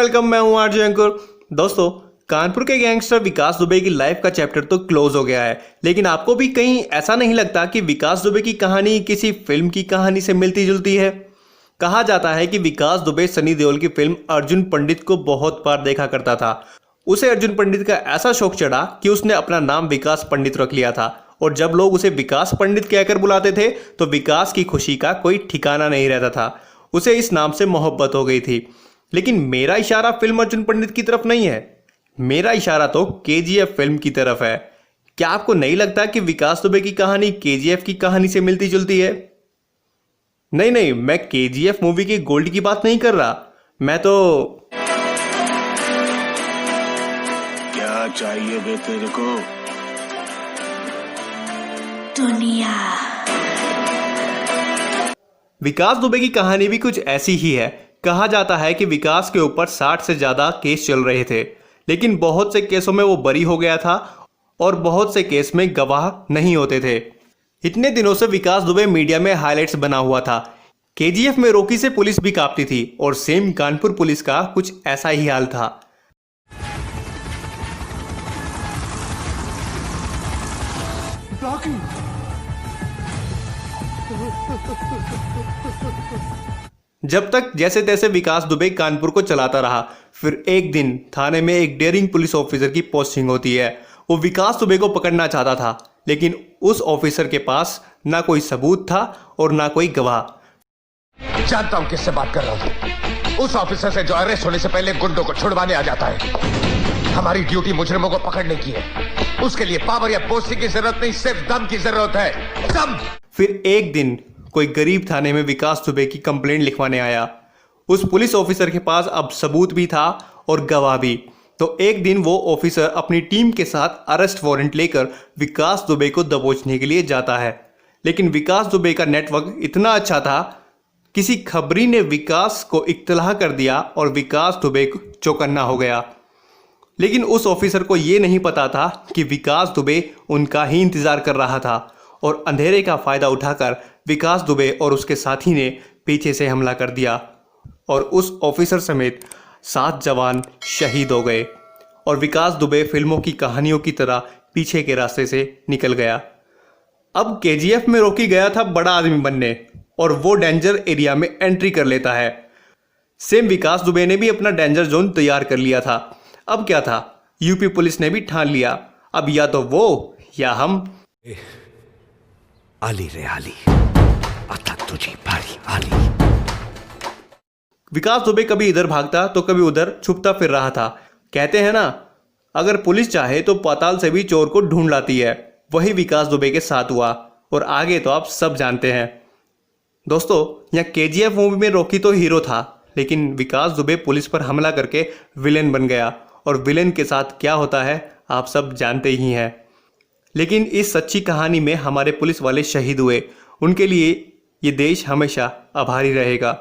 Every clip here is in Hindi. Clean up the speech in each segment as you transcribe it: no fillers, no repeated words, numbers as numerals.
वेलकम। मैं हूं आरजे अंकुर। दोस्तों, कानपुर के गैंगस्टर विकास दुबे की लाइफ का चैप्टर तो क्लोज हो गया है, लेकिन आपको भी कहीं ऐसा नहीं लगता कि विकास दुबे की कहानी किसी फिल्म की कहानी से मिलती जुलती है? कहा जाता है कि विकास दुबे सनी देओल की फिल्म अर्जुन पंडित को बहुत बार देखा करता था। उसे अर्जुन पंडित का ऐसा शौक चढ़ा कि उसने अपना नाम विकास पंडित रख लिया था, और जब लोग उसे विकास पंडित कहकर बुलाते थे तो विकास की खुशी का कोई ठिकाना नहीं रहता था। उसे इस नाम से मोहब्बत हो गई थी। लेकिन मेरा इशारा फिल्म अर्जुन पंडित की तरफ नहीं है, मेरा इशारा तो केजीएफ फिल्म की तरफ है। क्या आपको नहीं लगता कि विकास दुबे की कहानी केजीएफ की कहानी से मिलती जुलती है? नहीं, मैं केजीएफ मूवी की गोल्ड की बात नहीं कर रहा। मैं तो क्या चाहिए बे तेरे को? दुनिया। विकास दुबे की कहानी भी कुछ ऐसी ही है। कहा जाता है कि विकास के ऊपर 60 से ज़्यादा केस चल रहे थे, लेकिन बहुत से केसों में वो बरी हो गया था और बहुत से केस में गवाह नहीं होते थे। इतने दिनों से विकास दुबे मीडिया में हाइलाइट्स बना हुआ था। केजीएफ में रॉकी से पुलिस भी कांपती थी, और सेम कानपुर पुलिस का कुछ ऐसा ही हाल था। जब तक जैसे तैसे विकास दुबे कानपुर को चलाता रहा, फिर एक दिन थाने में एक डेयरिंग पुलिस ऑफिसर की पोस्टिंग होती है। वो विकास दुबे को पकड़ना चाहता था, लेकिन उस ऑफिसर के पास ना कोई सबूत था और ना कोई गवाह। जानता हूं किससे बात कर रहा हूं। उस ऑफिसर से जो अरेस्ट होने से पहले गुंडों को छुड़वाने आ जाता है। हमारी ड्यूटी मुजरिमों को पकड़ने की है। उसके लिए पावर या पोस्टिंग की जरूरत नहीं, सिर्फ दम की जरूरत है। दम। फिर एक दिन कोई गरीब थाने में विकास दुबे की कंप्लेंट लिखवाने आया। उस पुलिस ऑफिसर के पास अब सबूत भी था और गवाह भी। तो एक दिन वो ऑफिसर अपनी टीम के साथ अरेस्ट वारंट लेकर विकास दुबे को दबोचने के लिए जाता है। लेकिन विकास दुबे का नेटवर्क इतना अच्छा था, किसी खबरी ने विकास को इत्तला कर दिया और विकास दुबे चौकन्ना हो गया। लेकिन उस ऑफिसर को ये नहीं पता था कि विकास दुबे उनका ही इंतजार कर रहा था, और अंधेरे का फायदा उठाकर विकास दुबे और उसके साथी ने पीछे से हमला कर दिया, और उस ऑफिसर समेत 7 जवान शहीद हो गए। और विकास दुबे फिल्मों की कहानियों की तरह पीछे के रास्ते से निकल गया। अब केजीएफ में रॉकी गया था बड़ा आदमी बनने, और वो डेंजर एरिया में एंट्री कर लेता है। सेम विकास दुबे ने भी अपना डेंजर जोन तैयार कर लिया था। अब क्या था, यूपी पुलिस ने भी ठान लिया, अब या तो वो या हम। आली रे आली, आता तुझी भारी आली। विकास दुबे कभी इधर भागता तो कभी उधर छुपता फिर रहा था। कहते हैं ना, अगर पुलिस चाहे तो पाताल से भी चोर को ढूंढ लाती है। वही विकास दुबे के साथ हुआ, और आगे तो आप सब जानते हैं। दोस्तों, यहाँ केजीएफ मूवी में रॉकी तो हीरो था, लेकिन विकास दुबे पुलिस पर हमला करके विलेन बन गया, और विलेन के साथ क्या होता है आप सब जानते ही हैं। लेकिन इस सच्ची कहानी में हमारे पुलिस वाले शहीद हुए, उनके लिए ये देश हमेशा आभारी रहेगा।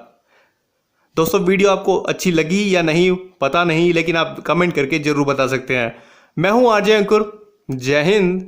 दोस्तों, वीडियो आपको अच्छी लगी या नहीं पता नहीं, लेकिन आप कमेंट करके जरूर बता सकते हैं। मैं हूं आरजे अंकुर। जय हिंद।